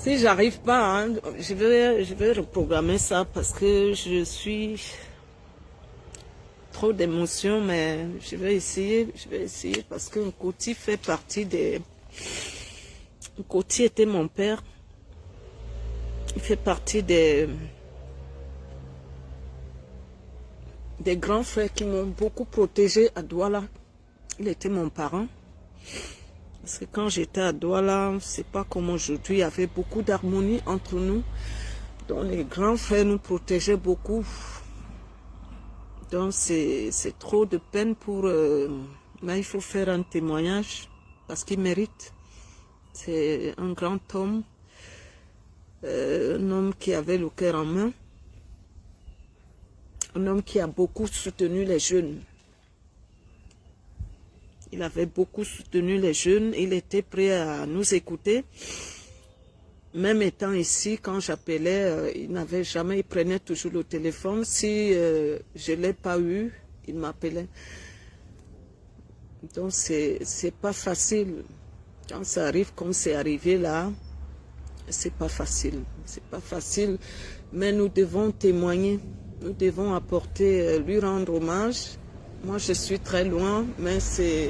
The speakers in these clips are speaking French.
Si j'arrive pas, hein, je vais reprogrammer ça parce que je suis trop d'émotions, mais je vais essayer parce que Nkoti fait partie des... Nkoti était mon père, il fait partie des grands frères qui m'ont beaucoup protégé à Douala. Il était mon parent. Parce que quand j'étais à Douala, c'est pas comme aujourd'hui, il y avait beaucoup d'harmonie entre nous. Donc les grands frères nous protégeaient beaucoup. Donc c'est trop de peine pour... mais il faut faire un témoignage parce qu'il mérite. C'est un grand homme, un homme qui avait le cœur en main, un homme qui a beaucoup soutenu les jeunes. Il avait beaucoup soutenu les jeunes, il était prêt à nous écouter. Même étant ici, quand j'appelais, il prenait toujours le téléphone. Si je ne l'ai pas eu, il m'appelait. Donc c'est pas facile. Quand ça arrive comme c'est arrivé là, c'est pas facile. C'est pas facile, mais nous devons témoigner. Nous devons apporter, lui rendre hommage. Moi, je suis très loin, mais c'est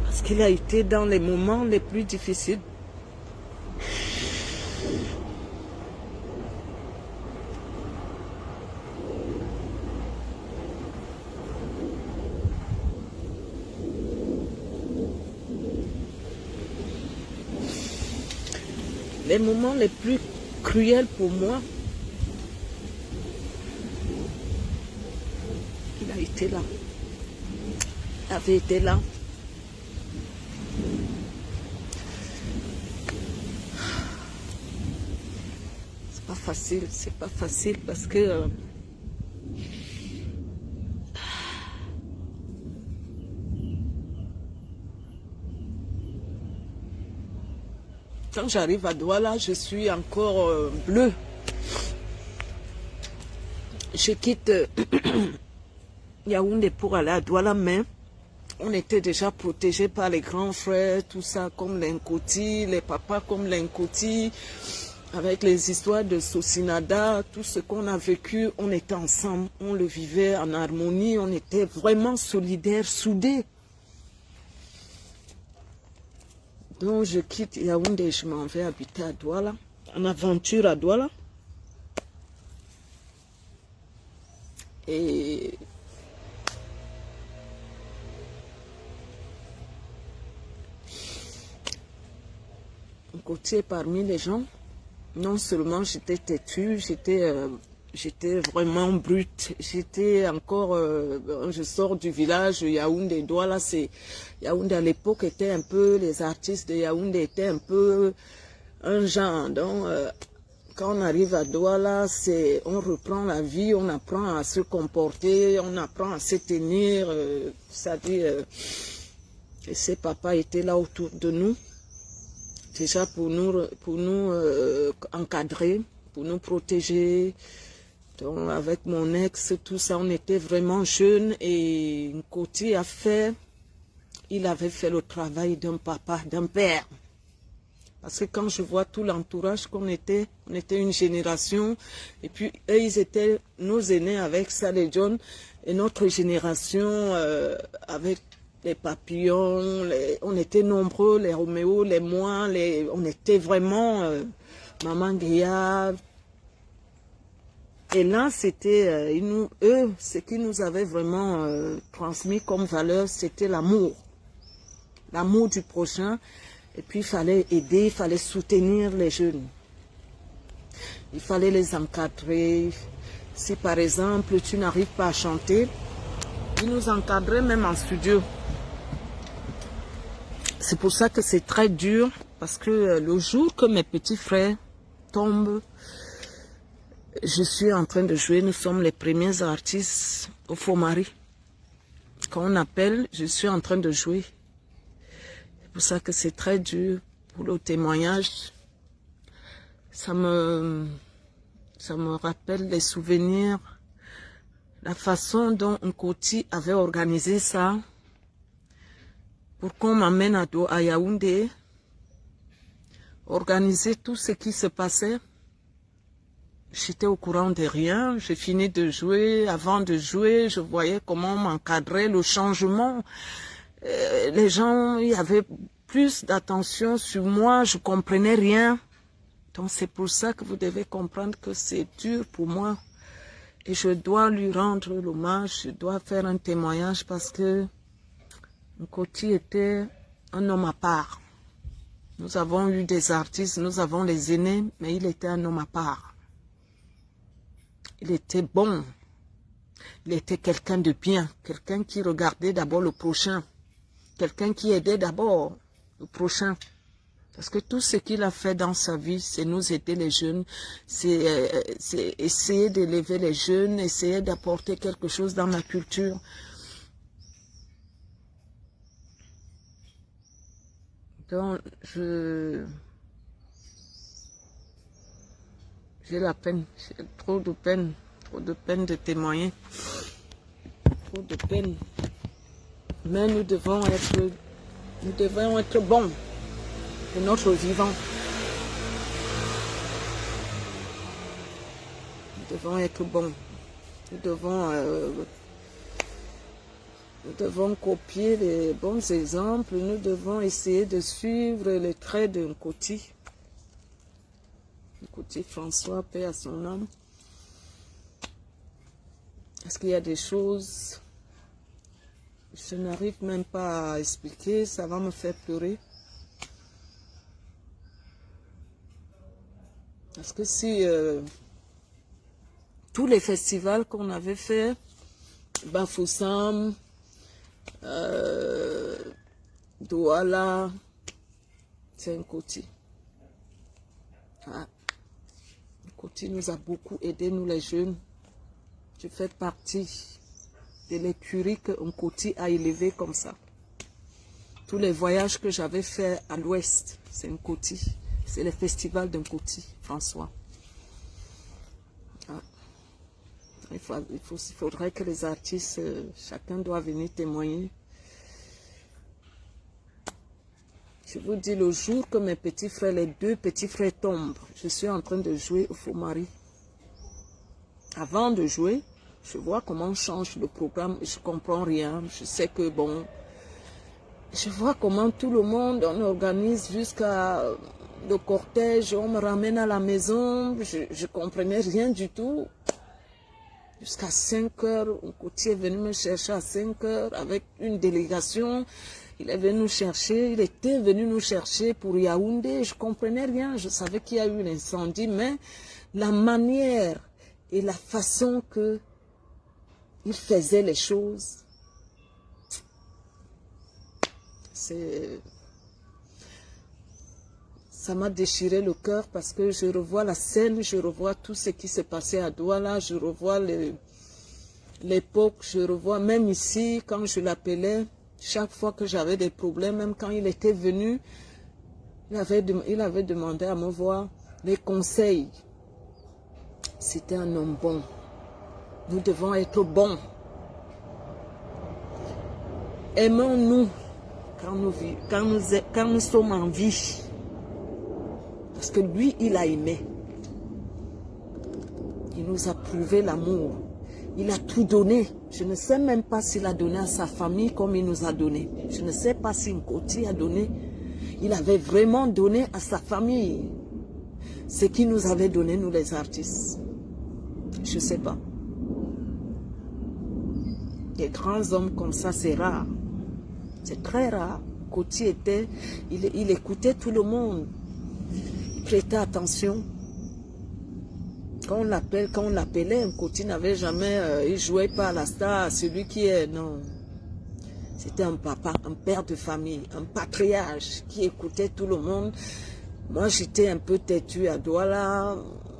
parce qu'il a été dans les moments les plus difficiles. Les moments les plus cruels pour moi, il a été là. Il avait été là. C'est pas facile parce que quand j'arrive à Douala, je suis encore bleue. Je quitte Yaoundé pour aller à Douala, mais on était déjà protégés par les grands frères, tout ça, comme l'Nkoti, les papas comme l'Nkoti, avec les histoires de Sosinada, tout ce qu'on a vécu, on était ensemble, on le vivait en harmonie, on était vraiment solidaires, soudés. Donc je quitte Yaoundé, je m'en vais habiter à Douala, en aventure à Douala. Et Nkoti est parmi les gens. Non seulement j'étais têtue, j'étais vraiment brute. J'étais encore, je sors du village Yaoundé, Douala, Yaoundé à l'époque était un peu, les artistes de Yaoundé étaient un peu un genre. Donc, quand on arrive à Douala, on reprend la vie, on apprend à se comporter, on apprend à se tenir. C'est-à-dire, et ses papas étaient là autour de nous. Déjà pour nous encadrer, pour nous protéger. Donc avec mon ex, tout ça, on était vraiment jeunes et Nkoti il avait fait le travail d'un papa, d'un père. Parce que quand je vois tout l'entourage qu'on était, on était une génération et puis eux, ils étaient nos aînés avec Saleh John et notre génération avec les papillons, on était nombreux, les Roméo, les moi, on était vraiment Maman Guéa. Et là, c'était, eux, ce qu'ils nous avaient vraiment transmis comme valeur, c'était l'amour. L'amour du prochain. Et puis, il fallait aider, il fallait soutenir les jeunes. Il fallait les encadrer. Si, par exemple, tu n'arrives pas à chanter, ils nous encadraient même en studio. C'est pour ça que c'est très dur, parce que le jour que mes petits frères tombent, je suis en train de jouer, nous sommes les premiers artistes au Fomari. Quand on appelle, je suis en train de jouer. C'est pour ça que c'est très dur pour le témoignage. Ça me rappelle les souvenirs, la façon dont Nkoti avait organisé ça. Pour qu'on m'amène à Yaoundé, organiser tout ce qui se passait. J'étais au courant de rien, j'ai fini de jouer. Avant de jouer, je voyais comment m'encadrer le changement. Les gens, il y avait plus d'attention sur moi, je comprenais rien. Donc c'est pour ça que vous devez comprendre que c'est dur pour moi. Et je dois lui rendre l'hommage, je dois faire un témoignage parce que Nkoti était un homme à part. Nous avons eu des artistes, nous avons les aînés, mais il était un homme à part. Il était bon, il était quelqu'un de bien, quelqu'un qui regardait d'abord le prochain, quelqu'un qui aidait d'abord le prochain. Parce que tout ce qu'il a fait dans sa vie, c'est nous aider les jeunes, c'est essayer d'élever les jeunes, essayer d'apporter quelque chose dans la culture. Donc, j'ai la peine, j'ai trop de peine de témoigner, trop de peine. Mais nous devons être bons de notre vivant. Nous devons être bons. Nous devons copier les bons exemples. Nous devons essayer de suivre les traits de Nkoti. Nkoti François, paix à son âme. Est-ce qu'il y a des choses, je n'arrive même pas à expliquer, ça va me faire pleurer. Parce que si tous les festivals qu'on avait fait, Bafoussam, Douala, c'est Nkoti. Ah. Nkoti nous a beaucoup aidé, nous les jeunes. Je fais partie de l'écurie que Nkoti a élevé comme ça. Tous les voyages que j'avais faits à l'ouest, c'est Nkoti. C'est le festival de Nkoti, François. Ah. Il faudrait que les artistes, chacun doit venir témoigner. Je vous dis, le jour que mes petits frères, les deux petits frères tombent, je suis en train de jouer au Faux Mari. Avant de jouer, je vois comment on change le programme, je ne comprends rien. Je sais que bon, je vois comment tout le monde, on organise jusqu'à le cortège, on me ramène à la maison, je ne comprenais rien du tout. Jusqu'à 5 heures, Nkoti est venu me chercher à 5 heures avec une délégation. Il est venu nous chercher, il était venu nous chercher pour Yaoundé. Je ne comprenais rien, je savais qu'il y a eu un incendie, mais la manière et la façon que il faisait les choses, ça m'a déchiré le cœur parce que je revois la scène, je revois tout ce qui s'est passé à Douala, je revois l'époque, je revois même ici, quand je l'appelais, chaque fois que j'avais des problèmes, même quand il était venu, il avait demandé à me voir les conseils. C'était un homme bon. Nous devons être bons. Aimons-nous quand nous sommes en vie. Parce que lui, il a aimé. Il nous a prouvé l'amour. Il a tout donné. Je ne sais même pas s'il a donné à sa famille comme il nous a donné. Je ne sais pas si Nkoti a donné. Il avait vraiment donné à sa famille ce qu'il nous avait donné, nous les artistes. Je ne sais pas. Des grands hommes comme ça, c'est rare. C'est très rare. Nkoti était, il écoutait tout le monde. Il prêtait attention. Quand on l'appelait, Nkoti n'avait jamais, il jouait pas à la star, celui qui est, non. C'était un papa, un père de famille, un patriarche qui écoutait tout le monde. Moi, j'étais un peu têtue à Douala,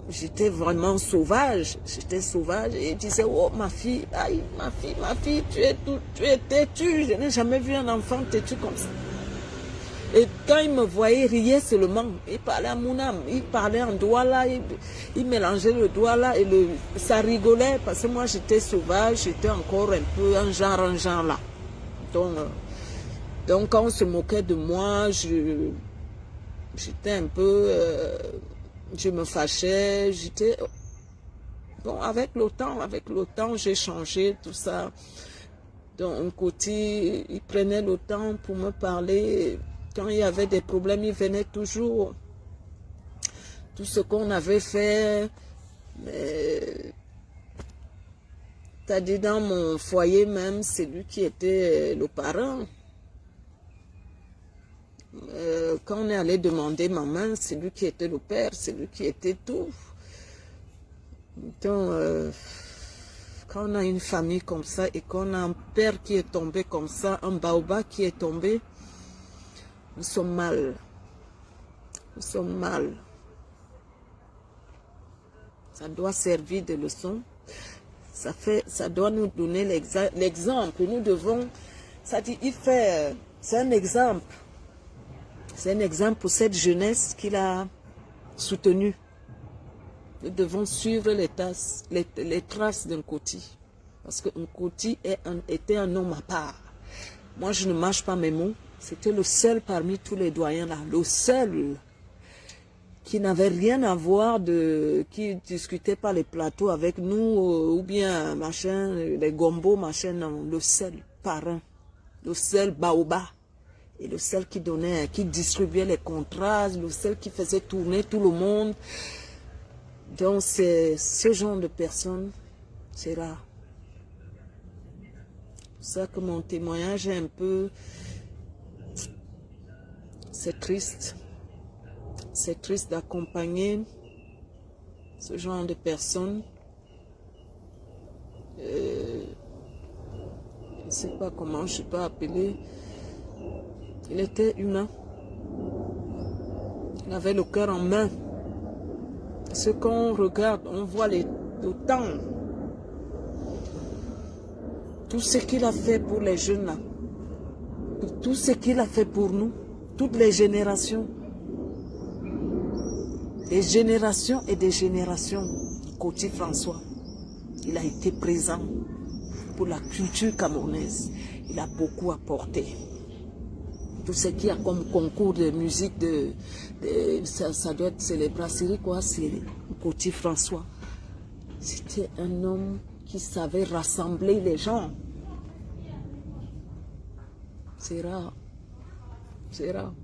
j'étais vraiment sauvage, et il disait, oh ma fille, aïe, ma fille, tu es têtue, je n'ai jamais vu un enfant têtu comme ça. Et quand il me voyait, il riait seulement. Il parlait à mon âme, il parlait en Douala, il mélangeait le Douala et ça rigolait parce que moi j'étais sauvage, j'étais encore un peu un genre là. Donc quand on se moquait de moi, j'étais un peu, je me fâchais, j'étais, bon, avec le temps, j'ai changé tout ça. Donc, un côté, il prenait le temps pour me parler. Quand il y avait des problèmes, il venait toujours. Tout ce qu'on avait fait, c'est-à-dire dans mon foyer même, c'est lui qui était le parent. Quand on est allé demander ma main, c'est lui qui était le père, c'est lui qui était tout. Donc, quand on a une famille comme ça et qu'on a un père qui est tombé comme ça, un baobab qui est tombé, nous sommes mal. Nous sommes mal. Ça doit servir de leçon. Ça doit nous donner l'exemple. Nous devons, ça dit, c'est un exemple. C'est un exemple pour cette jeunesse qu'il a soutenue. Nous devons suivre les traces d'un Nkoti. Parce que Nkoti était un homme à part. Moi, je ne mâche pas mes mots. C'était le seul parmi tous les doyens là. Le seul qui n'avait rien à voir, qui discutait pas les plateaux avec nous, ou bien machin, les gombos, machin, non. Le seul parrain. Le seul baobab. Et le seul qui donnait, qui distribuait les contrats, le seul qui faisait tourner tout le monde. Donc, c'est ce genre de personnes, c'est rare. C'est pour ça que mon témoignage est un peu... C'est triste. C'est triste d'accompagner ce genre de personnes. Je ne sais pas comment je peux appeler. Il était humain. Il avait le cœur en main. Ce qu'on regarde, on voit le temps. Tout ce qu'il a fait pour les jeunes là. Tout ce qu'il a fait pour nous. Toutes les générations. Des générations et des générations. Nkoti François. Il a été présent pour la culture camerounaise. Il a beaucoup apporté. Tout ce qu'il y a comme concours de musique, ça doit être célébration, quoi, c'est Nkoti François. C'était un homme qui savait rassembler les gens. C'est rare. C'est rare.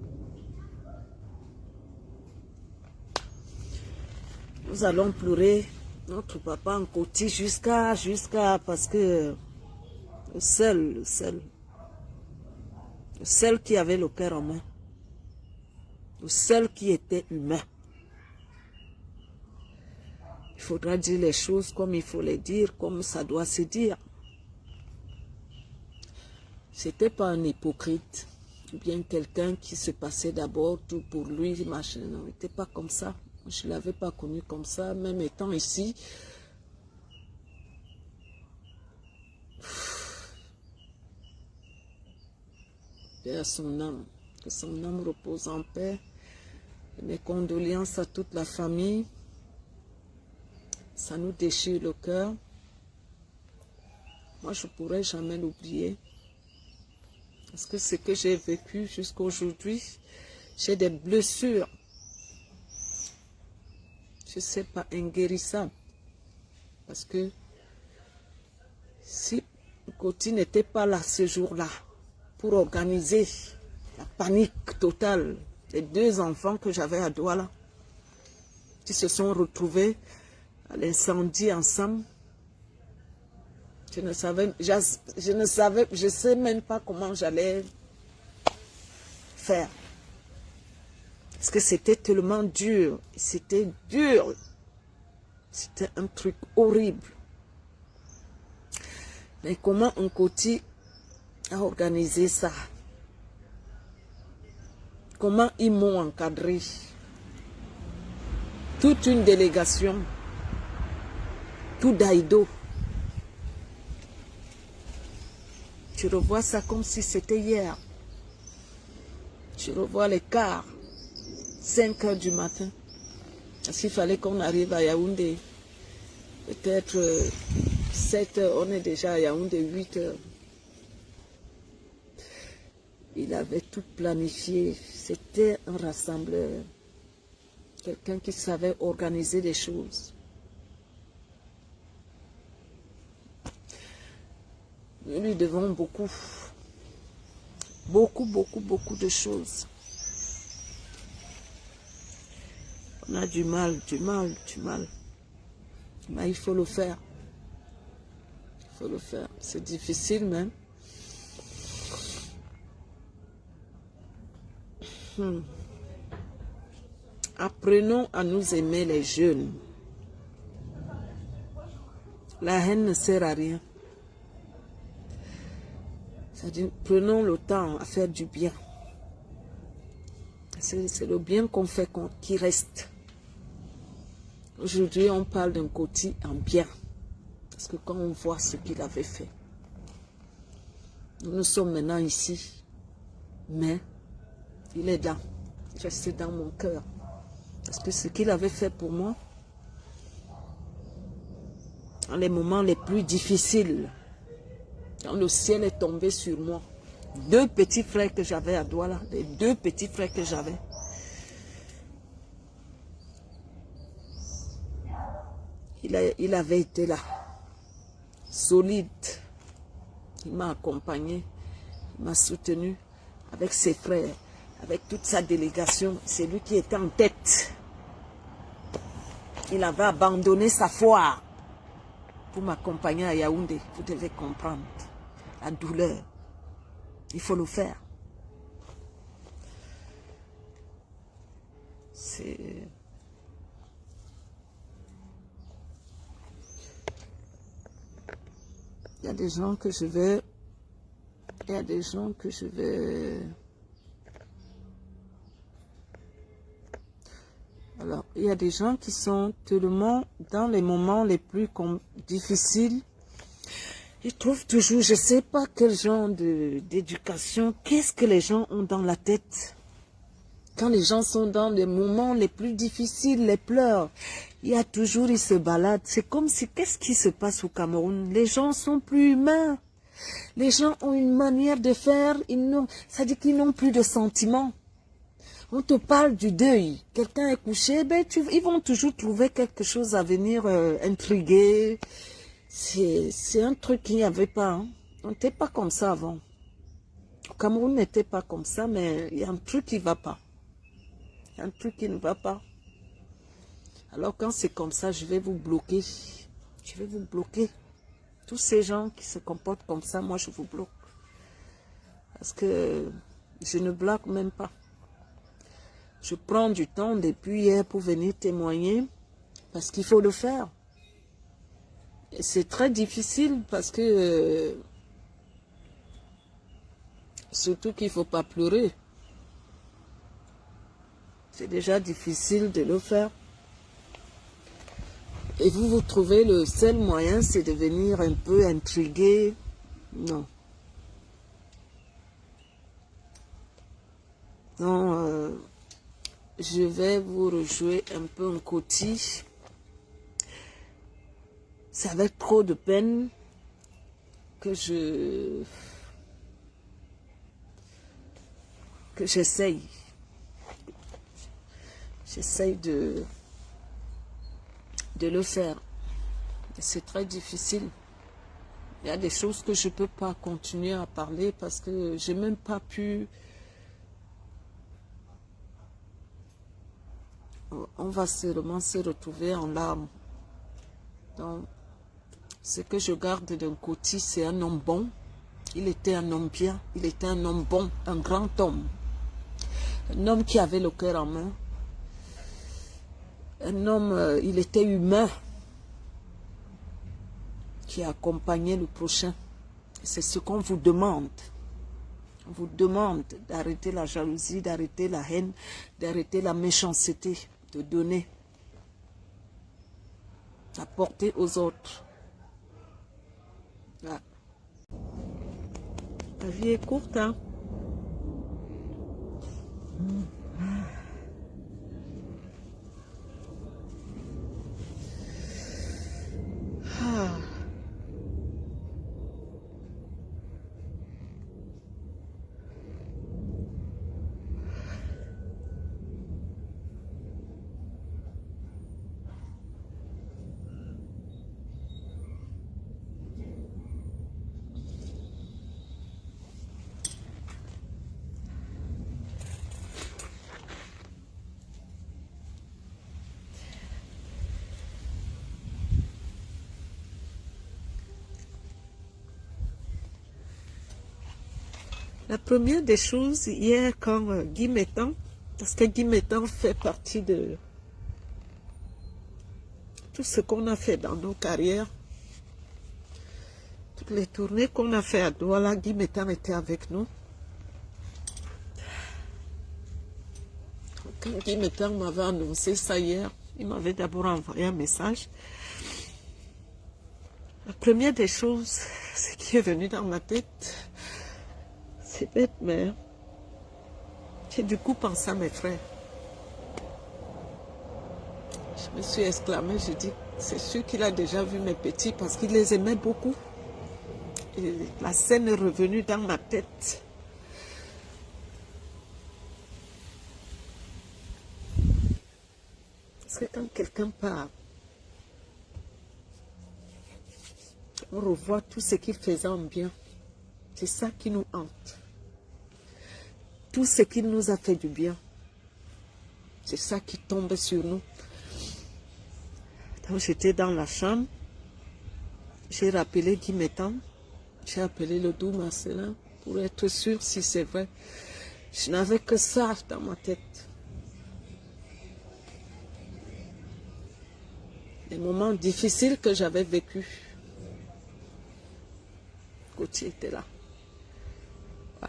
Nous allons pleurer notre papa Nkoti jusqu'à parce que le seul qui avait le cœur en main, le seul qui était humain. Il faudra dire les choses comme il faut les dire, comme ça doit se dire. C'était pas un hypocrite, ou bien quelqu'un qui se passait d'abord tout pour lui, machin. Non, il n'était pas comme ça. Je ne l'avais pas connu comme ça, même étant ici. Paix à son âme, que son âme repose en paix. Et mes condoléances à toute la famille. Ça nous déchire le cœur. Moi, je ne pourrais jamais l'oublier. Parce que ce que j'ai vécu jusqu'à aujourd'hui, j'ai des blessures. Je ne sais pas, inguérissables. Parce que si Nkoti n'était pas là ce jour-là, pour organiser la panique totale des 2 enfants que j'avais à Douala, qui se sont retrouvés à l'incendie ensemble. Je ne sais même pas comment j'allais faire. Parce que c'était tellement dur. C'était dur. C'était un truc horrible. Mais comment Nkoti a organisé ça? Comment ils m'ont encadré? Toute une délégation. Tout Daïdo. Je revois ça comme si c'était hier. Je revois les cars. 5 heures du matin. Parce qu'il fallait qu'on arrive à Yaoundé. Peut-être 7 heures. On est déjà à Yaoundé 8 heures. Il avait tout planifié. C'était un rassembleur. Quelqu'un qui savait organiser les choses. Nous lui devons beaucoup. Beaucoup, beaucoup, beaucoup de choses. On a du mal. Mais il faut le faire. Il faut le faire. C'est difficile même. Apprenons à nous aimer les jeunes. La haine ne sert à rien. C'est-à-dire, prenons le temps à faire du bien. C'est le bien qu'on fait qui reste. Aujourd'hui, on parle d'un Coty en bien. Parce que quand on voit ce qu'il avait fait, nous sommes maintenant ici. Mais il est là. C'est dans mon cœur. Parce que ce qu'il avait fait pour moi, dans les moments les plus difficiles, quand le ciel est tombé sur moi, 2 petits frères que j'avais à Douala, les 2 petits frères que j'avais, il avait été là, solide. Il m'a accompagné, il m'a soutenu avec ses frères, avec toute sa délégation. C'est lui qui était en tête. Il avait abandonné sa foi pour m'accompagner à Yaoundé. Vous devez comprendre la douleur. Il faut le faire. C'est... Il y a des gens que je vais... Il y a des gens que je vais... Alors, il y a des gens qui sont tellement dans les moments les plus difficiles. Ils trouvent toujours, je ne sais pas quel genre d'éducation, qu'est-ce que les gens ont dans la tête. Quand les gens sont dans les moments les plus difficiles, les pleurs, il y a toujours, ils se baladent. C'est comme si, qu'est-ce qui se passe au Cameroun? Les gens sont plus humains. Les gens ont une manière de faire, ça dit qu'ils n'ont plus de sentiments. On te parle du deuil. Quelqu'un est couché, ben ils vont toujours trouver quelque chose à venir intriguer. C'est un truc qu'il n'y avait pas. Hein. On n'était pas comme ça avant. Au Cameroun n'était pas comme ça, mais il y a un truc qui ne va pas. Il y a un truc qui ne va pas. Alors quand c'est comme ça, je vais vous bloquer. Je vais vous bloquer. Tous ces gens qui se comportent comme ça, moi je vous bloque. Parce que je ne blague même pas. Je prends du temps depuis hier pour venir témoigner parce qu'il faut le faire. C'est très difficile parce que surtout qu'il ne faut pas pleurer. C'est déjà difficile de le faire. Et vous trouvez le seul moyen, c'est de venir un peu intriguer. Non. Non, je vais vous rejouer un peu un Coty. C'est avec trop de peine que j'essaye. J'essaye de le faire. C'est très difficile. Il y a des choses que je ne peux pas continuer à parler parce que je n'ai même pas pu... On va seulement se retrouver en larmes. Donc, ce que je garde d'un Coty, c'est un homme bon. Il était un homme bien. Il était un homme bon, un grand homme. Un homme qui avait le cœur en main. Un homme, il était humain. Qui accompagnait le prochain. C'est ce qu'on vous demande. On vous demande d'arrêter la jalousie, d'arrêter la haine, d'arrêter la méchanceté, de donner, d'apporter aux autres. Ah. La vie est courte, hein? Ah. La première des choses, hier, quand Guy Métan, parce que Guy Métan fait partie de tout ce qu'on a fait dans nos carrières, toutes les tournées qu'on a fait à Douala, Guy Métan était avec nous. Quand Guy Métan m'avait annoncé ça hier, il m'avait d'abord envoyé un message. La première des choses, ce qui est venu dans ma tête, c'est bête, mais j'ai du coup pensé à mes frères. Je me suis exclamée, j'ai dit, c'est sûr qu'il a déjà vu mes petits parce qu'il les aimait beaucoup. Et la scène est revenue dans ma tête. Parce que quand quelqu'un part, on revoit tout ce qu'il faisait en bien. C'est ça qui nous hante. Tout ce qu'il nous a fait du bien, c'est ça qui tombe sur nous. Quand j'étais dans la chambre, j'ai rappelé Guy Métan, j'ai appelé le doux Marcelin pour être sûr si c'est vrai. Je n'avais que ça dans ma tête. Les moments difficiles que j'avais vécus, Gauthier était là. Ouais.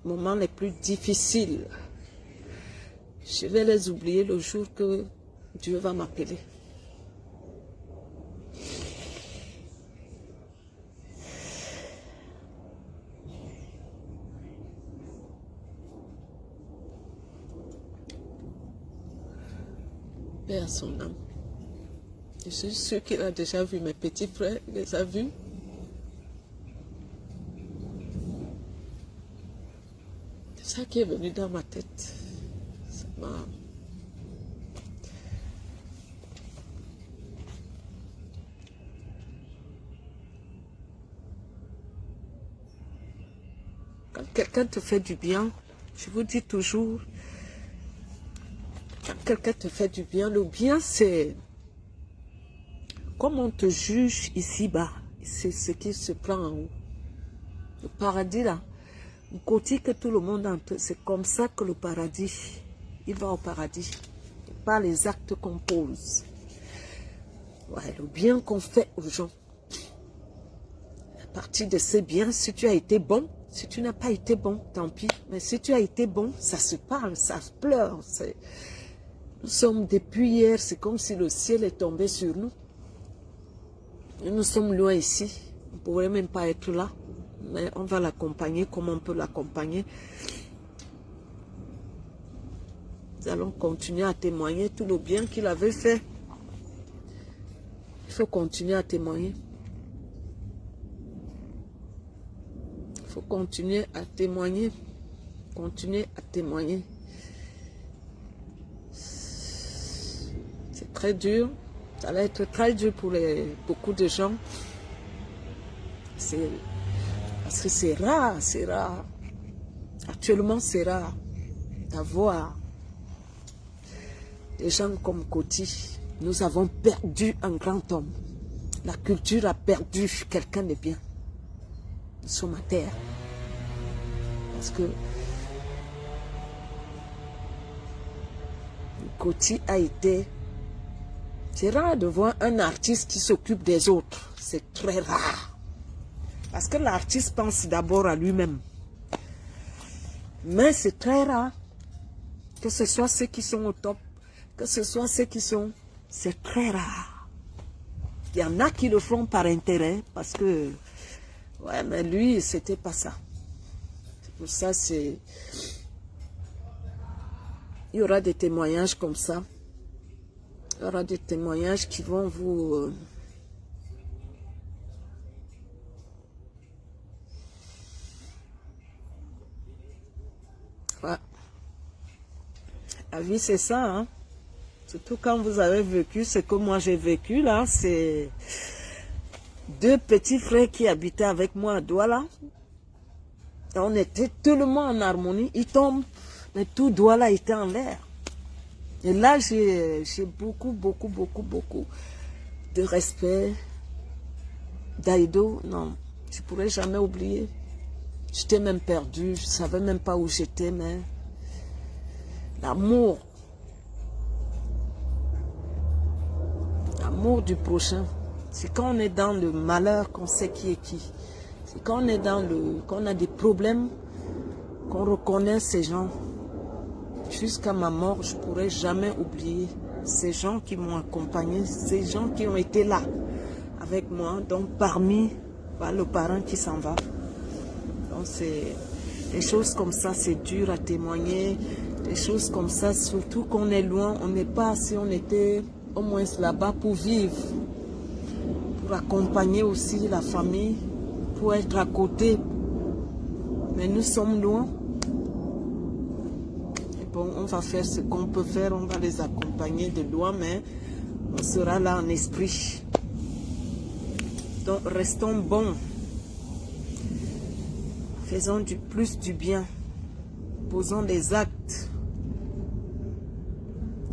Les moments les plus difficiles, je vais les oublier le jour que Dieu va m'appeler. Paix à son âme. Je suis sûre qu'il a déjà vu mes petits frères, il les a vus. C'est ça qui est venu dans ma tête. Ça m'a... Quand quelqu'un te fait du bien, je vous dis toujours, quand quelqu'un te fait du bien, le bien c'est comme on te juge ici-bas, c'est ce qui se prend en haut. Le paradis là, le côté que tout le monde entre, c'est comme ça que le paradis, il va au paradis, par les actes qu'on pose. Ouais, le bien qu'on fait aux gens. À partir de ces biens, si tu as été bon, si tu n'as pas été bon, tant pis. Mais si tu as été bon, ça se parle, ça se pleure. Nous sommes depuis hier, c'est comme si le ciel est tombé sur nous. Nous sommes loin ici, on ne pourrait même pas être là. Mais on va l'accompagner comme on peut l'accompagner. Nous allons continuer à témoigner tout le bien qu'il avait fait. Il faut continuer à témoigner. Il faut continuer à témoigner. Continuer à témoigner. C'est très dur. Ça va être très dur pour beaucoup de gens. Parce que c'est rare, c'est rare. Actuellement, c'est rare d'avoir des gens comme Coty. Nous avons perdu un grand homme. La culture a perdu quelqu'un de bien. Nous sommes à terre. Parce que Coty a été... C'est rare de voir un artiste qui s'occupe des autres. C'est très rare. Parce que l'artiste pense d'abord à lui-même. Mais c'est très rare. Que ce soit ceux qui sont au top, que ce soit ceux qui sont... C'est très rare. Il y en a qui le font par intérêt, parce que... Ouais, mais lui, c'était pas ça. C'est pour ça, c'est... Il y aura des témoignages comme ça. Il y aura des témoignages qui vont vous... Ouais. La vie, c'est ça, hein. Surtout quand vous avez vécu ce que moi j'ai vécu, là, c'est... Deux petits frères qui habitaient avec moi à Douala. On était tellement en harmonie, ils tombent, mais tout Douala était en l'air. Et là, j'ai beaucoup de respect. Daïdo, non, Je ne pourrai jamais oublier. J'étais même perdue, je ne savais même pas où j'étais, mais l'amour du prochain, c'est quand on est dans le malheur qu'on sait qui est qui. C'est quand on est quand on a des problèmes, qu'on reconnaît ces gens. Jusqu'à ma mort, je ne pourrai jamais oublier ces gens qui m'ont accompagné, ces gens qui ont été là avec moi, donc parmi le parent qui s'en va. Donc c'est des choses comme ça, c'est dur à témoigner, des choses comme ça, surtout qu'on est loin, on n'est pas, si on était au moins là-bas pour vivre, pour accompagner aussi la famille, pour être à côté. Mais nous sommes loin. Et bon, on va faire ce qu'on peut faire, on va les accompagner de loin, mais on sera là en esprit. Donc restons bons. Faisons plus du bien. Posons des actes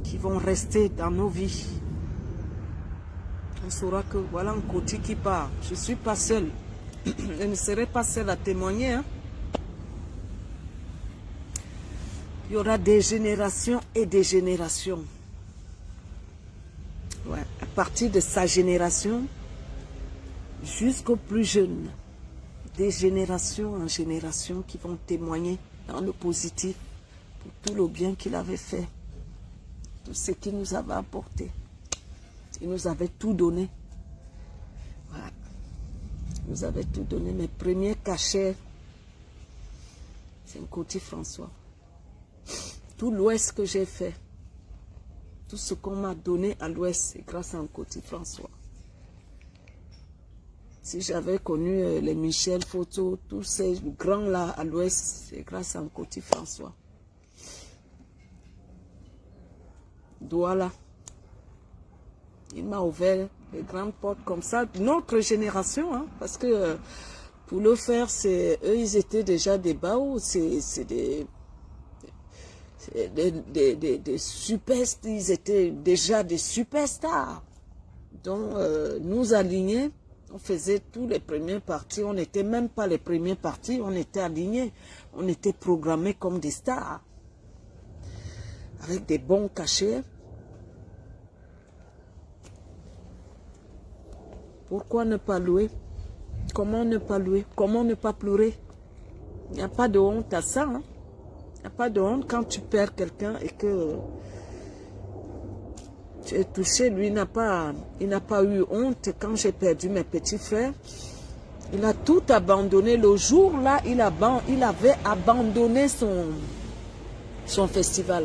qui vont rester dans nos vies. On saura que voilà un côté qui part. Je ne suis pas seule. Je ne serai pas seule à témoigner. Hein. Il y aura des générations et des générations. Ouais. À partir de sa génération jusqu'aux plus jeunes. Des générations en génération qui vont témoigner dans le positif pour tout le bien qu'il avait fait. Tout ce qu'il nous avait apporté. Il nous avait tout donné. Voilà. Il nous avait tout donné. Mes premiers cachets, c'est un Coty François. Tout l'Ouest que j'ai fait, tout ce qu'on m'a donné à l'Ouest, c'est grâce à un Coty François. Si j'avais connu les Michel Photo, tous ces grands-là à l'Ouest, c'est grâce à un Coty François. Douala. Il m'a ouvert les grandes portes comme ça. Notre génération, hein, parce que pour le faire, eux, ils étaient déjà des baos, c'est des superstars, ils étaient déjà des superstars. Donc, nous alignés, on faisait tous les premiers parties, on n'était même pas les premiers parties, on était alignés, on était programmés comme des stars, avec des bons cachets. Pourquoi ne pas louer? Comment ne pas louer? Comment ne pas pleurer? Il n'y a pas de honte à ça. Hein? Il n'y a pas de honte quand tu perds quelqu'un et que tu es touché. Lui, il n'a pas eu honte quand j'ai perdu mes petits frères. Il a tout abandonné. Le jour-là, il avait abandonné son festival.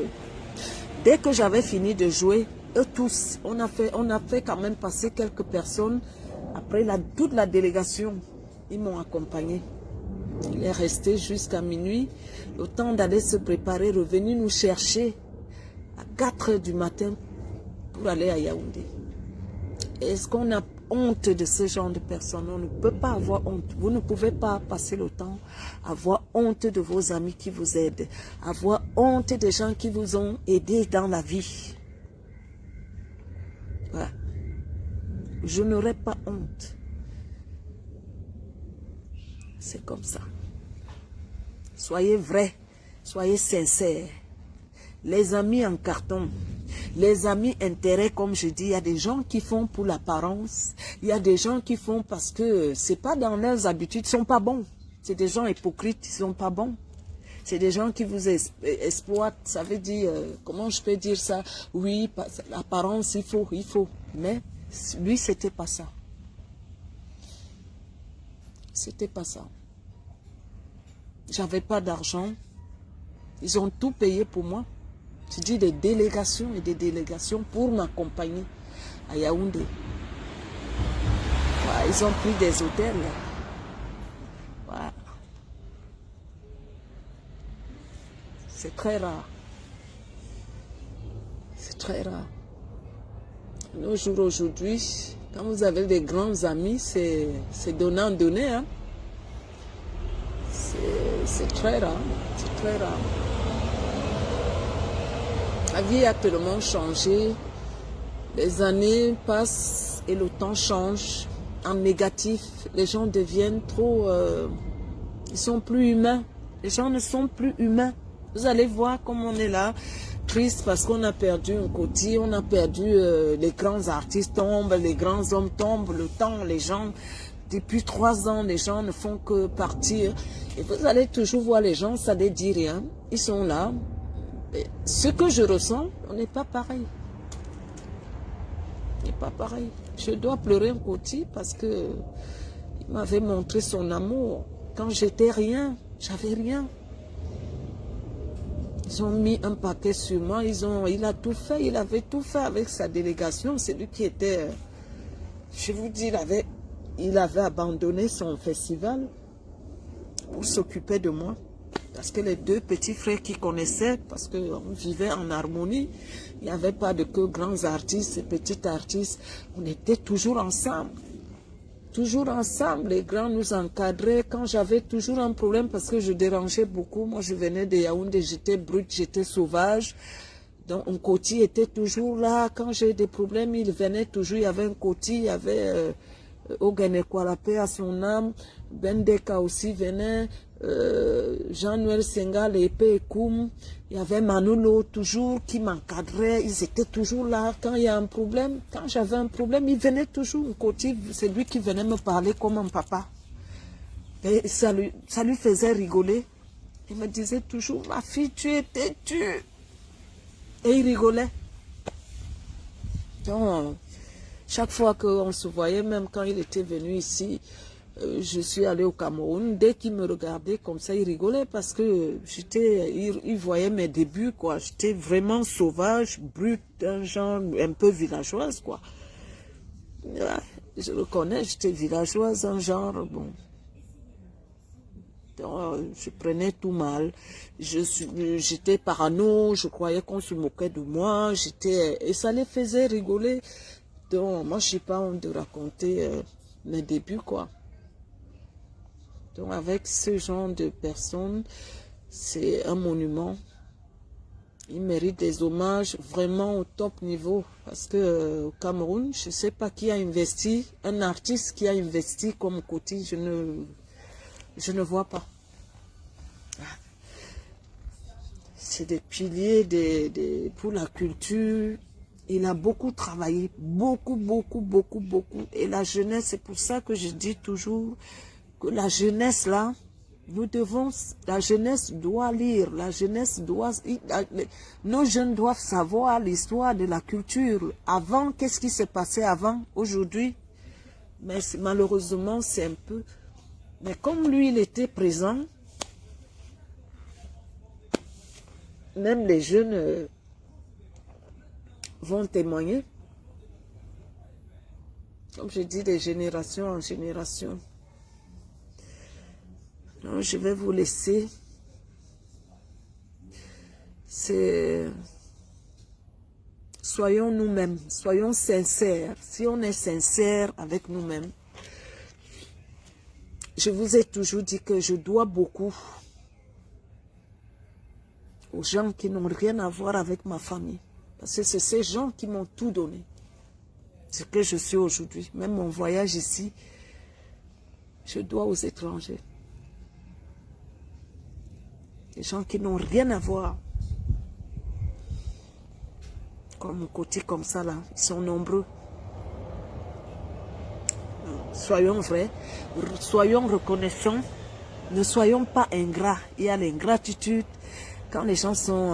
Dès que j'avais fini de jouer, eux tous, on a fait quand même passer quelques personnes. Après, toute la délégation, ils m'ont accompagné. Il est resté jusqu'à minuit, le temps d'aller se préparer, revenu nous chercher à 4 h du matin pour aller à Yaoundé. Est-ce qu'on a honte de ce genre de personnes? On ne peut pas avoir honte. Vous ne pouvez pas passer le temps à avoir honte de vos amis qui vous aident, avoir honte des gens qui vous ont aidé dans la vie. Voilà. Je n'aurai pas honte. C'est comme ça. Soyez vrais, soyez sincères. Les amis en carton, les amis intérêts, comme je dis, il y a des gens qui font pour l'apparence, il y a des gens qui font parce que c'est pas dans leurs habitudes, ils sont pas bons. C'est des gens hypocrites, ils sont pas bons. C'est des gens qui vous exploitent, ça veut dire, comment je peux dire ça? Oui, l'apparence, il faut. Mais lui, c'était pas ça. C'était pas ça. J'avais pas d'argent. Ils ont tout payé pour moi. Je dis des délégations et des délégations pour m'accompagner à Yaoundé. Voilà, ils ont pris des hôtels. Voilà. C'est très rare. C'est très rare. Nos jours aujourd'hui, quand vous avez des grands amis, c'est donnant-donner. Hein? C'est très rare. C'est très rare. La vie a tellement changé. Les années passent et le temps change. en négatif. Les gens deviennent trop... ils sont plus humains. Les gens ne sont plus humains. Vous allez voir comme on est là, triste parce qu'on a perdu un côté, on a perdu les grands artistes tombent, les grands hommes tombent, le temps, les gens... Depuis 3 ans, les gens ne font que partir. Et vous allez toujours voir les gens, ça ne dit rien. Ils sont là. Et ce que je ressens, on n'est pas pareil. On n'est pas pareil. Je dois pleurer un côté parce que il m'avait montré son amour. Quand j'étais rien, j'avais rien. Ils ont mis un paquet sur moi. Il a tout fait. Il avait tout fait avec sa délégation. C'est lui qui était... je vous dis, il avait abandonné son festival pour s'occuper de moi. Parce que les 2 petits frères qui connaissaient, parce qu'on vivait en harmonie, il n'y avait pas de que grands artistes et petits artistes. On était toujours ensemble. Toujours ensemble. Les grands nous encadraient. Quand j'avais toujours un problème, parce que je dérangeais beaucoup, moi je venais de Yaoundé, j'étais brute, j'étais sauvage. Donc un côté était toujours là. Quand j'ai des problèmes, il venait toujours. Il y avait un côté, il y avait... Ogene Kwalape à son âme, Bendeka aussi venait, Jean-Noël Senga, l'épée et Koum, il y avait Manolo toujours qui m'encadrait, ils étaient toujours là. Quand il y a un problème, quand j'avais un problème, il venait toujours, c'est lui qui venait me parler comme un papa. Et ça lui faisait rigoler. Il me disait toujours, ma fille, tu es têtue. Et il rigolait. Donc, chaque fois qu'on se voyait, même quand il était venu ici, je suis allée au Cameroun. Dès qu'il me regardait comme ça, il rigolait parce que il voyait mes débuts, quoi. J'étais vraiment sauvage, brute, un genre un peu villageoise, quoi. Ouais, je le connais, j'étais villageoise, un genre, bon. Donc, je prenais tout mal. J'étais parano, je croyais qu'on se moquait de moi. Et ça les faisait rigoler. Donc, moi, je n'ai pas honte de raconter mes débuts, quoi. Donc, avec ce genre de personnes, c'est un monument. Il mérite des hommages vraiment au top niveau. Parce que au Cameroun, je ne sais pas qui a investi, un artiste qui a investi comme Koti, je ne vois pas. C'est des piliers pour la culture. Il a beaucoup travaillé, beaucoup. Et la jeunesse, c'est pour ça que je dis toujours que la jeunesse, là, la jeunesse doit lire, nos jeunes doivent savoir l'histoire de la culture. Avant, qu'est-ce qui s'est passé avant, aujourd'hui? Mais malheureusement, c'est un peu... Mais comme lui, il était présent, même les jeunes... vont témoigner. Comme je dis, de génération en génération. Donc, je vais vous laisser. Soyons nous-mêmes, soyons sincères. Si on est sincère avec nous-mêmes, je vous ai toujours dit que je dois beaucoup aux gens qui n'ont rien à voir avec ma famille. Parce que c'est ces gens qui m'ont tout donné. Ce que je suis aujourd'hui. Même mon voyage ici, je dois aux étrangers. Des gens qui n'ont rien à voir. Comme un côté comme ça là, ils sont nombreux. Soyons vrais, soyons reconnaissants, ne soyons pas ingrats. Il y a l'ingratitude. Quand les gens sont...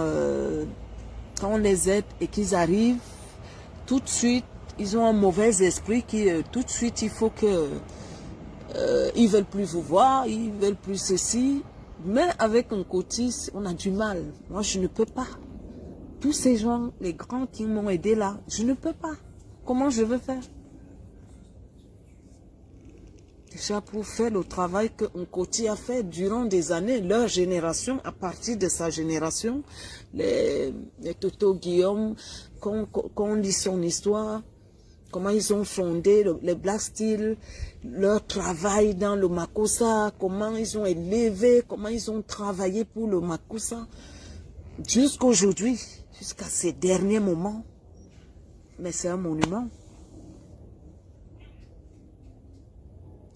quand on les aide et qu'ils arrivent, tout de suite, ils ont un mauvais esprit qui, tout de suite, il faut que... ils ne veulent plus vous voir, ils ne veulent plus ceci. Mais avec un côté, on a du mal. Moi, je ne peux pas. Tous ces gens, les grands qui m'ont aidé là, je ne peux pas. Comment je veux faire? Déjà pour faire le travail que Nkoti a fait durant des années, leur génération, à partir de sa génération, les Toto Guillaume, qu'on lit son histoire, comment ils ont fondé les Black Steel, leur travail dans le Makossa, comment ils ont élevé, comment ils ont travaillé pour le Makossa, jusqu'à aujourd'hui, jusqu'à ces derniers moments. Mais c'est un monument.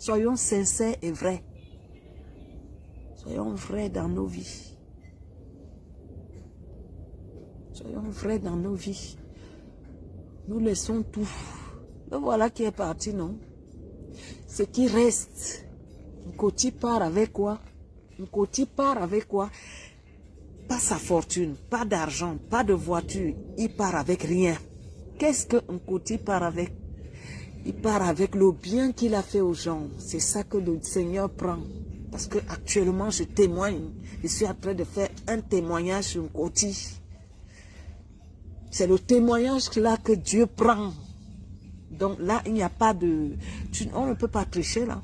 Soyons sincères et vrais. Soyons vrais dans nos vies. Soyons vrais dans nos vies. Nous laissons tout. Le voilà qui est parti, non? Ce qui reste, Nkoti part avec quoi? Nkoti part avec quoi? Pas sa fortune, pas d'argent, pas de voiture. Il part avec rien. Qu'est-ce que Nkoti part avec? Il part avec le bien qu'il a fait aux gens. C'est ça que le Seigneur prend. Parce que actuellement, je témoigne. Je suis en train de faire un témoignage sur Nkoti. C'est le témoignage là que Dieu prend. Donc là, il n'y a pas de... on ne peut pas tricher là.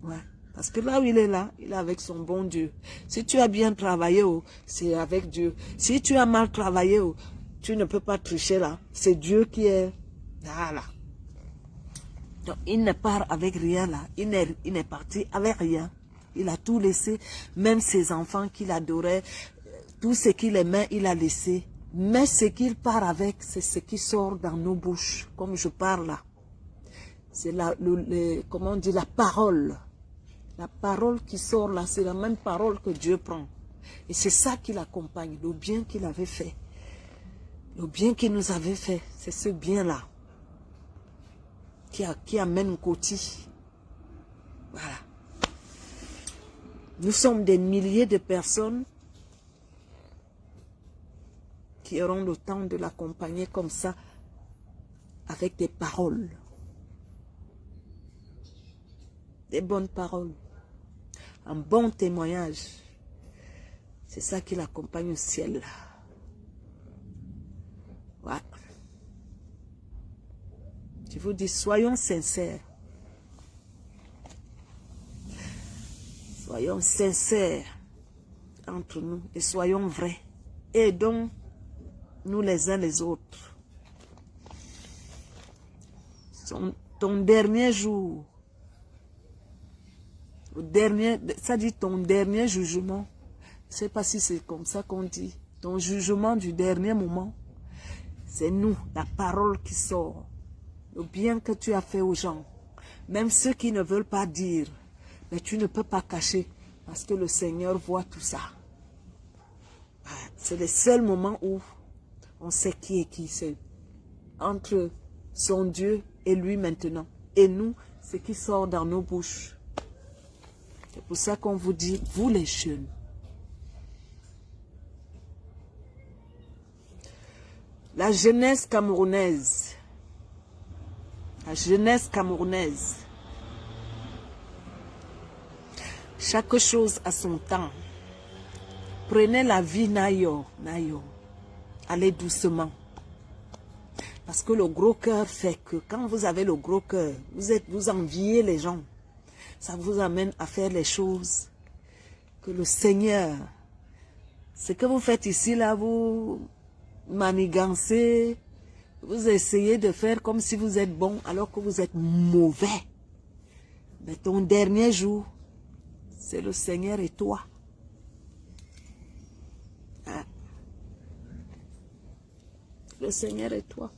Ouais. Parce que là où il est là, il est avec son bon Dieu. Si tu as bien travaillé, c'est avec Dieu. Si tu as mal travaillé, tu ne peux pas tricher là. C'est Dieu qui est... Voilà. Donc il ne part avec rien là. Il n'est parti avec rien. Il a tout laissé. Même ses enfants qu'il adorait, tout ce qu'il aimait, il a laissé. Mais ce qu'il part avec, c'est ce qui sort dans nos bouches, comme je parle là. C'est comment on dit, la parole. La parole qui sort là, c'est la même parole que Dieu prend. Et c'est ça qui l'accompagne, le bien qu'il avait fait. Le bien qu'il nous avait fait, c'est ce bien-là qui amène Nkoti. Voilà. Nous sommes des milliers de personnes qui auront le temps de l'accompagner comme ça, avec des paroles. Des bonnes paroles. Un bon témoignage. C'est ça qui l'accompagne au ciel. Ouais. Je vous dis, soyons sincères. Soyons sincères entre nous et soyons vrais. Aidons-nous les uns les autres. Ton dernier jour, ça dit ton dernier jugement. Je ne sais pas si c'est comme ça qu'on dit. Ton jugement du dernier moment, c'est nous, la parole qui sort. Le bien que tu as fait aux gens. Même ceux qui ne veulent pas dire. Mais tu ne peux pas cacher. Parce que le Seigneur voit tout ça. C'est le seul moment où on sait qui est qui. C'est entre son Dieu et lui maintenant. Et nous, ce qui sort dans nos bouches. C'est pour ça qu'on vous dit, vous les jeunes. La jeunesse camerounaise. La jeunesse camerounaise. Chaque chose a son temps. Prenez la vie naïo. Allez doucement. Parce que le gros cœur fait que quand vous avez le gros cœur, vous enviez les gens. Ça vous amène à faire les choses que le Seigneur, ce que vous faites ici, là, vous manigancez, vous essayez de faire comme si vous êtes bon alors que vous êtes mauvais. Mais ton dernier jour, c'est le Seigneur et toi. Hein? Le Seigneur et toi.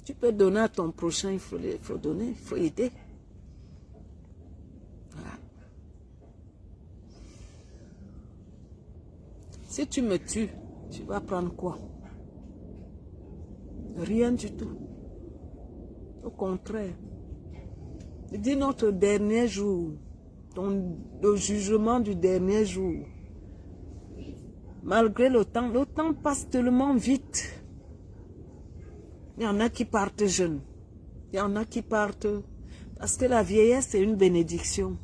Tu peux donner à ton prochain, il faut donner, il faut aider. Voilà. Si tu me tues, tu vas prendre quoi? Rien du tout. Au contraire. Dis notre dernier jour, le jugement du dernier jour. Malgré le temps passe tellement vite. Il y en a qui partent jeunes. Il y en a qui partent... Parce que la vieillesse, c'est une bénédiction.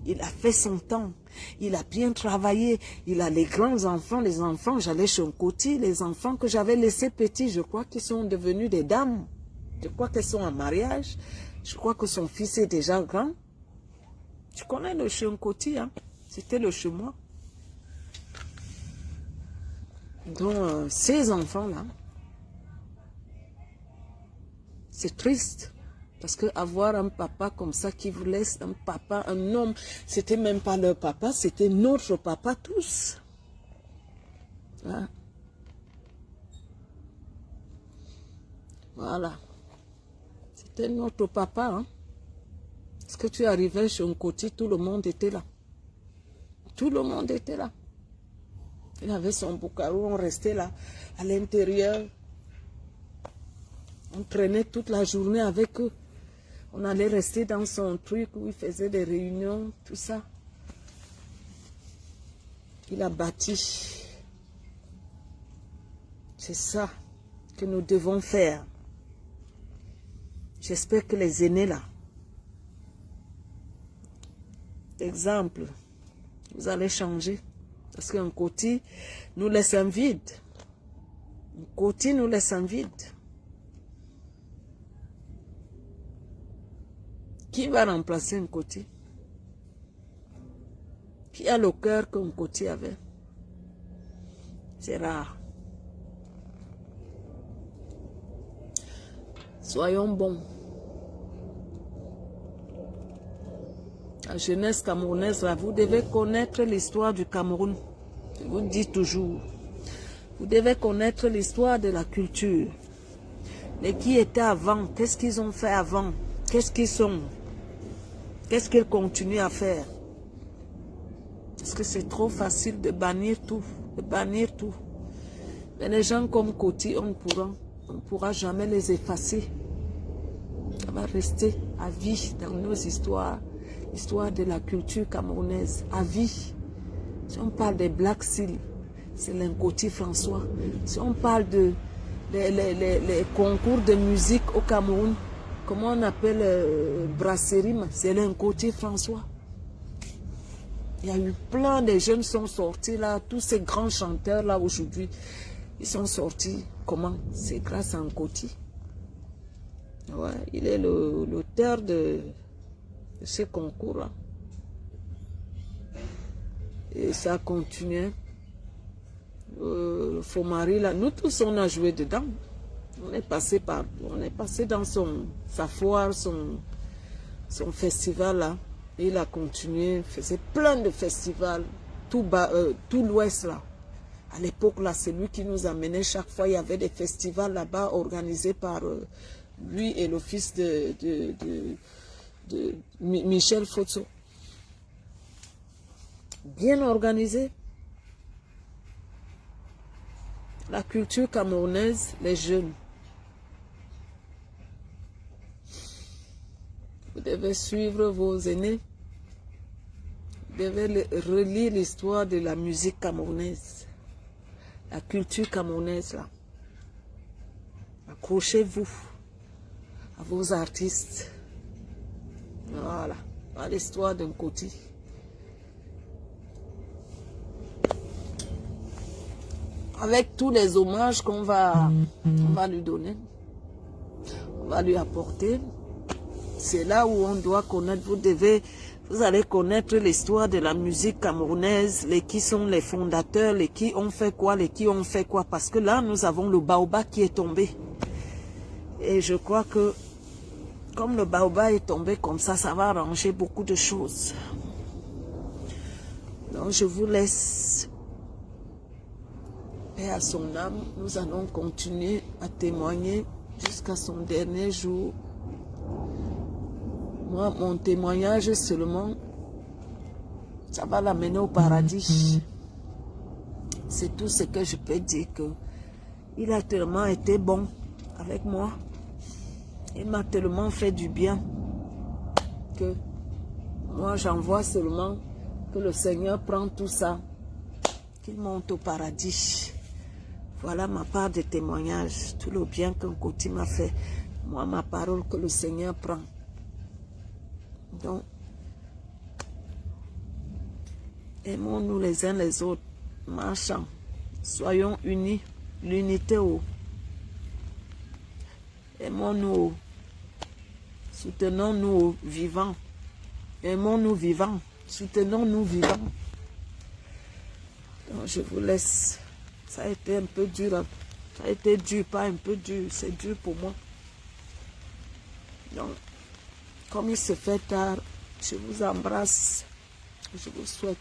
Il a fait son temps. Il a bien travaillé. Il a les grands enfants, les enfants. J'allais chez Nkoti. Les enfants que j'avais laissés petits, je crois qu'ils sont devenus des dames. Je crois qu'elles sont en mariage. Je crois que son fils est déjà grand. Tu connais le chez Nkoti, hein? C'était le chez moi. Donc, ces enfants-là, c'est triste. Parce que avoir un papa comme ça qui vous laisse, un papa, un homme, c'était même pas leur papa, c'était notre papa tous. Hein? Voilà. C'était notre papa. Hein? Parce que tu arrivais chez Nkoti, tout le monde était là. Tout le monde était là. Il avait son boucarou, on restait là, à l'intérieur. On traînait toute la journée avec eux. On allait rester dans son truc où il faisait des réunions, tout ça. Il a bâti. C'est ça que nous devons faire. J'espère que les aînés là, exemple, vous allez changer. Parce qu'un Nkoti nous laisse un vide. Un Nkoti nous laisse un vide. Qui va remplacer un Nkoti? Qui a le cœur qu'un Nkoti avait? C'est rare. Soyons bons. La jeunesse camerounaise, là, vous devez connaître l'histoire du Cameroun. Je vous dis toujours. Vous devez connaître l'histoire de la culture. Les qui étaient avant, qu'est-ce qu'ils ont fait avant? Qu'est-ce qu'ils sont? Qu'est-ce qu'ils continuent à faire? Parce que c'est trop facile de bannir tout. De bannir tout. Mais les gens comme Nkoti, on ne pourra jamais les effacer. Ça va rester à vie dans nos histoires. L'histoire de la culture camerounaise. À vie. Si on parle des Black Seal, c'est l'Nkoti François. Si on parle de les concours de musique au Cameroun, comment on appelle brasserie, c'est l'Nkoti François. Il y a eu plein de jeunes sont sortis là, tous ces grands chanteurs là aujourd'hui, ils sont sortis. Comment? C'est grâce à Nkoti. Ouais, il est l'auteur de ces concours là. Et ça continue. Fomari là, nous tous on a joué dedans. On est passé dans sa foire, son festival là. Et il a continué, faisait plein de festivals, tout l'ouest là. À l'époque là, c'est lui qui nous amenait chaque fois. Il y avait des festivals là-bas organisés par lui et le fils de Michel Fotso. Bien organisé. La culture camerounaise, les jeunes. Vous devez suivre vos aînés. Vous devez relire l'histoire de la musique camerounaise. La culture camerounaise, là. Accrochez-vous à vos artistes. Voilà. À l'histoire d'un Nkoti. Avec tous les hommages qu'on va lui donner, on va lui apporter. C'est là où on doit connaître, vous allez connaître l'histoire de la musique camerounaise, les qui sont les fondateurs, les qui ont fait quoi, parce que là, nous avons le baobab qui est tombé. Et je crois que, comme le baobab est tombé comme ça, ça va arranger beaucoup de choses. Donc, je vous laisse. Et à son âme, nous allons continuer à témoigner jusqu'à son dernier jour. Moi, mon témoignage seulement, ça va l'amener au paradis. C'est tout ce que je peux dire, que il a tellement été bon avec moi. Il m'a tellement fait du bien que moi, j'envoie seulement que le Seigneur prend tout ça, qu'il monte au paradis. Voilà ma part de témoignage, tout le bien qu'un Nkoti m'a fait. Moi, ma parole que le Seigneur prend. Donc, aimons-nous les uns les autres, marchons, soyons unis, l'unité haut. Aimons-nous, soutenons-nous vivants, aimons-nous vivants, soutenons-nous vivants. Donc, je vous laisse. Ça a été un peu dur, ça a été dur, pas un peu dur, c'est dur pour moi. Donc, comme il se fait tard, je vous embrasse, je vous souhaite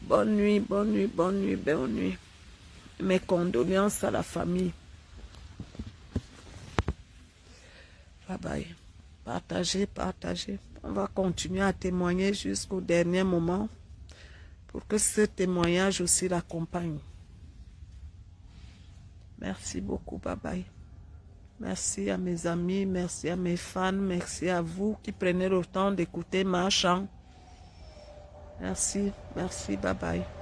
bonne nuit, bonne nuit, bonne nuit, bonne nuit. Mes condoléances à la famille. Bye bye. Partagez, partagez. On va continuer à témoigner jusqu'au dernier moment pour que ce témoignage aussi l'accompagne. Merci beaucoup. Bye bye. Merci à mes amis, merci à mes fans, merci à vous qui prenez le temps d'écouter ma chant. Merci, merci, bye bye.